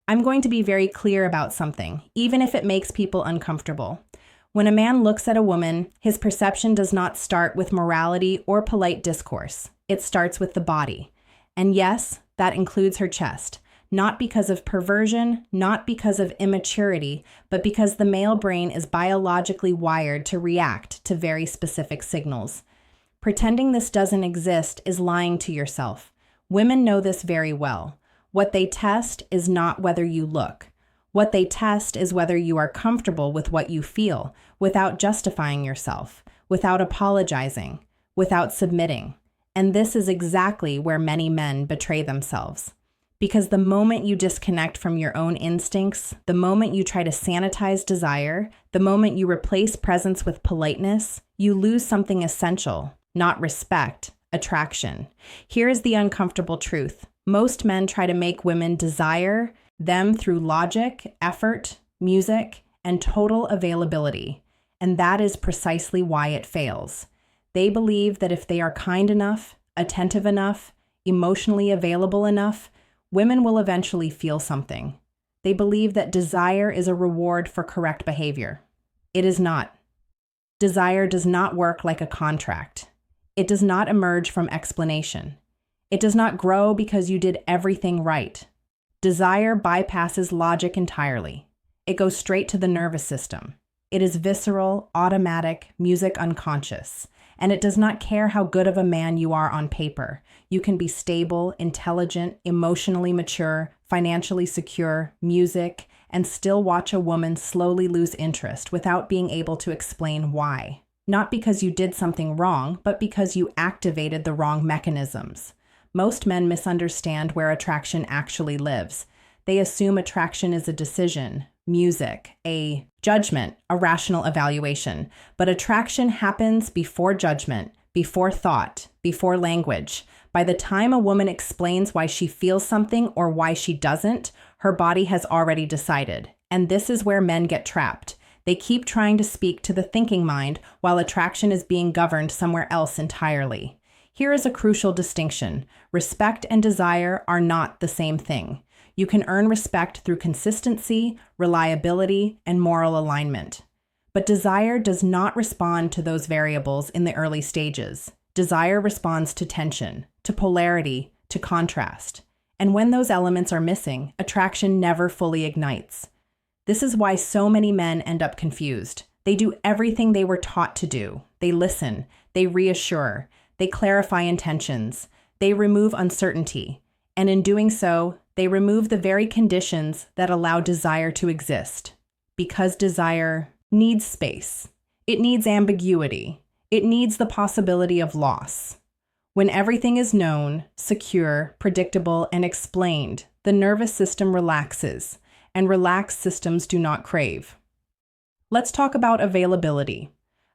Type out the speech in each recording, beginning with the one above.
I'm going to be very clear about something, even if it makes people uncomfortable. When a man looks at a woman, his perception does not start with morality or polite discourse. It starts with the body. And yes, that includes her chest. Not because of perversion, not because of immaturity, but because the male brain is biologically wired to react to very specific signals. Pretending this doesn't exist is lying to yourself. Women know this very well. What they test is not whether you look. What they test is whether you are comfortable with what you feel, without justifying yourself, without apologizing, without submitting. And this is exactly where many men betray themselves. Because the moment you disconnect from your own instincts, the moment you try to sanitize desire, the moment you replace presence with politeness, you lose something essential, not respect, attraction. Here is the uncomfortable truth. Most men try to make women desire them through logic, effort, music, and total availability. And that is precisely why it fails. They believe that if they are kind enough, attentive enough, emotionally available enough, women will eventually feel something. They believe that desire is a reward for correct behavior. It is not. Desire does not work like a contract. It does not emerge from explanation. It does not grow because you did everything right. Desire bypasses logic entirely. It goes straight to the nervous system. It is visceral, automatic, music unconscious. And it does not care how good of a man you are on paper. You can be stable, intelligent, emotionally mature, financially secure, music, and still watch a woman slowly lose interest without being able to explain why. Not because you did something wrong, but because you activated the wrong mechanisms. Most men misunderstand where attraction actually lives. They assume attraction is a decision, music, a judgment, a rational evaluation. But attraction happens before judgment, before thought, before language. By the time a woman explains why she feels something or why she doesn't, her body has already decided. And this is where men get trapped. They keep trying to speak to the thinking mind while attraction is being governed somewhere else entirely. Here is a crucial distinction. Respect and desire are not the same thing. You can earn respect through consistency, reliability, and moral alignment. But desire does not respond to those variables in the early stages. Desire responds to tension, to polarity, to contrast. And when those elements are missing, attraction never fully ignites. This is why so many men end up confused. They do everything they were taught to do. They listen, they reassure, they clarify intentions, they remove uncertainty. And in doing so, they remove the very conditions that allow desire to exist. Because desire needs space. It needs ambiguity. It needs the possibility of loss. When everything is known, secure, predictable, and explained, the nervous system relaxes, and relaxed systems do not crave. Let's talk about availability.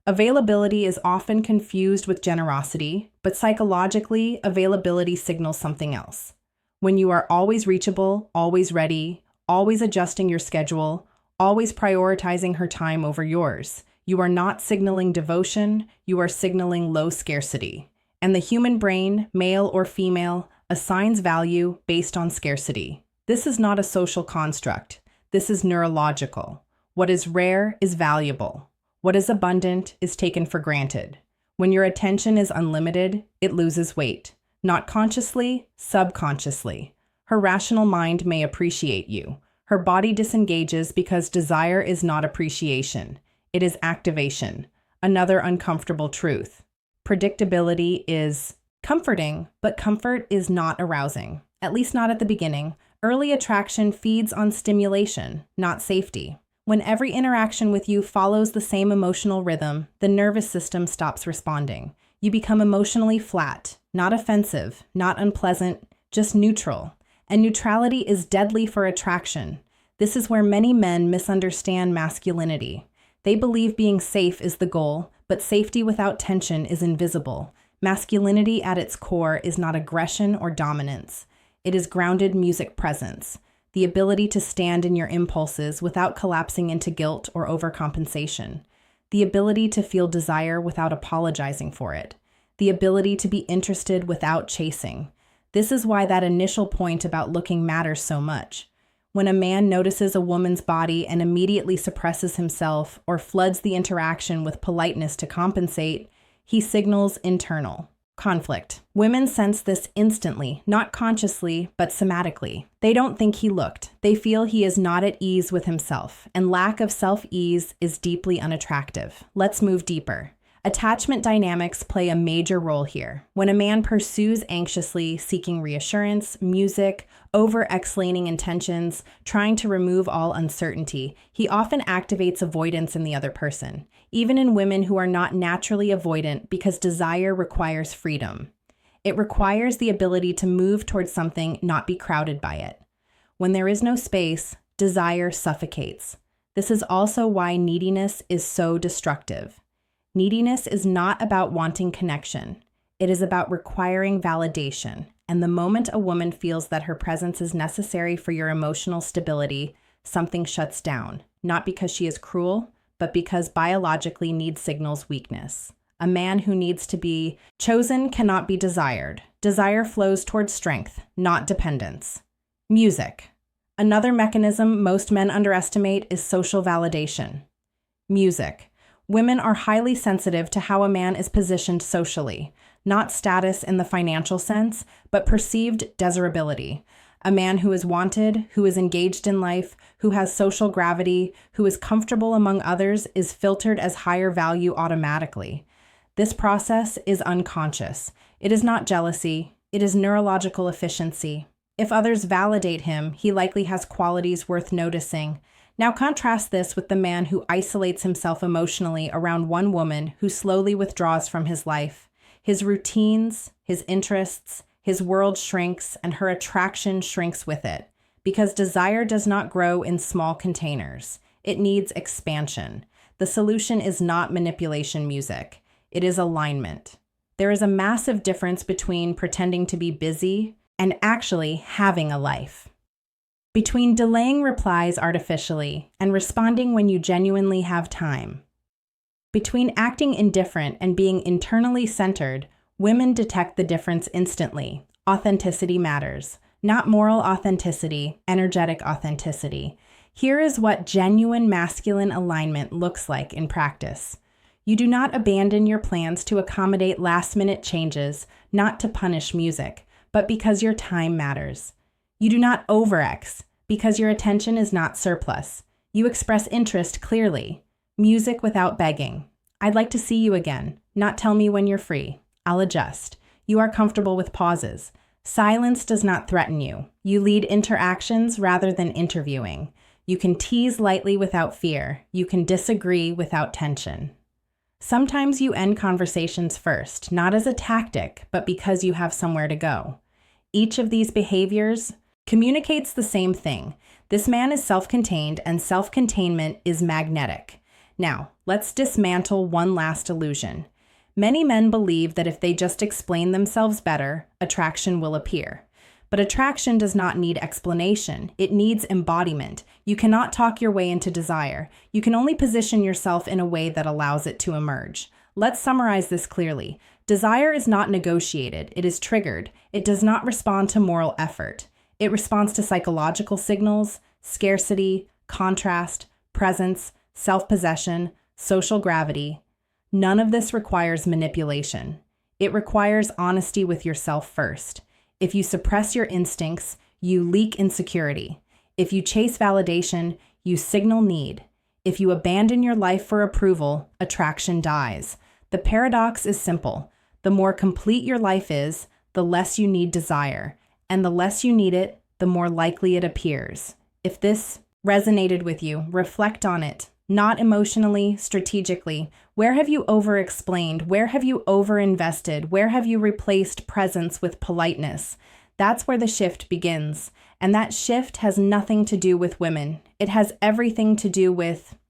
Availability is often confused with generosity, but psychologically, availability signals something else. When you are always reachable, always ready, always adjusting your schedule, always prioritizing her time over yours, you are not signaling devotion, you are signaling low scarcity. And the human brain, male or female, assigns value based on scarcity. This is not a social construct. This is neurological. What is rare is valuable. What is abundant is taken for granted. When your attention is unlimited, it loses weight. Not consciously, subconsciously. Her rational mind may appreciate you. Her body disengages because desire is not appreciation. It is activation. Another uncomfortable truth. Predictability is comforting, but comfort is not arousing. At least not at the beginning. Early attraction feeds on stimulation, not safety. When every interaction with you follows the same emotional rhythm, the nervous system stops responding. You become emotionally flat, not offensive, not unpleasant, just neutral. And neutrality is deadly for attraction. This is where many men misunderstand masculinity. They believe being safe is the goal, but safety without tension is invisible. Masculinity at its core is not aggression or dominance. It is grounded music presence, the ability to stand in your impulses without collapsing into guilt or overcompensation, the ability to feel desire without apologizing for it, the ability to be interested without chasing. This is why that initial point about looking matters so much. When a man notices a woman's body and immediately suppresses himself or floods the interaction with politeness to compensate, he signals internal conflict. Women sense this instantly, not consciously, but somatically. They don't think he looked. They feel he is not at ease with himself, and lack of self-ease is deeply unattractive. Let's move deeper. Attachment dynamics play a major role here. When a man pursues anxiously, seeking reassurance, music, over-explaining intentions, trying to remove all uncertainty, he often activates avoidance in the other person, even in women who are not naturally avoidant, because desire requires freedom. It requires the ability to move towards something, not be crowded by it. When there is no space, desire suffocates. This is also why neediness is so destructive. Neediness is not about wanting connection. It is about requiring validation. And the moment a woman feels that her presence is necessary for your emotional stability, something shuts down, not because she is cruel, but because biologically need signals weakness. A man who needs to be chosen cannot be desired. Desire flows towards strength, not dependence. Music. Another mechanism most men underestimate is social validation. Music. Women are highly sensitive to how a man is positioned socially, not status in the financial sense, but perceived desirability. A man who is wanted, who is engaged in life, who has social gravity, who is comfortable among others is filtered as higher value automatically. This process is unconscious. It is not jealousy. It is neurological efficiency. If others validate him, he likely has qualities worth noticing. Now contrast this with the man who isolates himself emotionally around one woman who slowly withdraws from his life. His routines, his interests, his world shrinks, and her attraction shrinks with it. Because desire does not grow in small containers. It needs expansion. The solution is not manipulation music. It is alignment. There is a massive difference between pretending to be busy and actually having a life. Between delaying replies artificially and responding when you genuinely have time. Between acting indifferent and being internally centered, women detect the difference instantly. Authenticity matters. Not moral authenticity, energetic authenticity. Here is what genuine masculine alignment looks like in practice. You do not abandon your plans to accommodate last-minute changes, not to punish music, but because your time matters. You do not over-ex, because your attention is not surplus. You express interest clearly. Music without begging. I'd like to see you again, not tell me when you're free. I'll adjust. You are comfortable with pauses. Silence does not threaten you. You lead interactions rather than interviewing. You can tease lightly without fear. You can disagree without tension. Sometimes you end conversations first, not as a tactic, but because you have somewhere to go. Each of these behaviors communicates the same thing. This man is self-contained, and self-containment is magnetic. Now, let's dismantle one last illusion. Many men believe that if they just explain themselves better, attraction will appear. But attraction does not need explanation. It needs embodiment. You cannot talk your way into desire. You can only position yourself in a way that allows it to emerge. Let's summarize this clearly. Desire is not negotiated. It is triggered. It does not respond to moral effort. It responds to psychological signals, scarcity, contrast, presence, self-possession, social gravity. None of this requires manipulation. It requires honesty with yourself first. If you suppress your instincts, you leak insecurity. If you chase validation, you signal need. If you abandon your life for approval, attraction dies. The paradox is simple. The more complete your life is, the less you need desire. And the less you need it, the more likely it appears. If this resonated with you, reflect on it. Not emotionally, strategically. Where have you over-explained? Where have you over-invested? Where have you replaced presence with politeness? That's where the shift begins. And that shift has nothing to do with women. It has everything to do with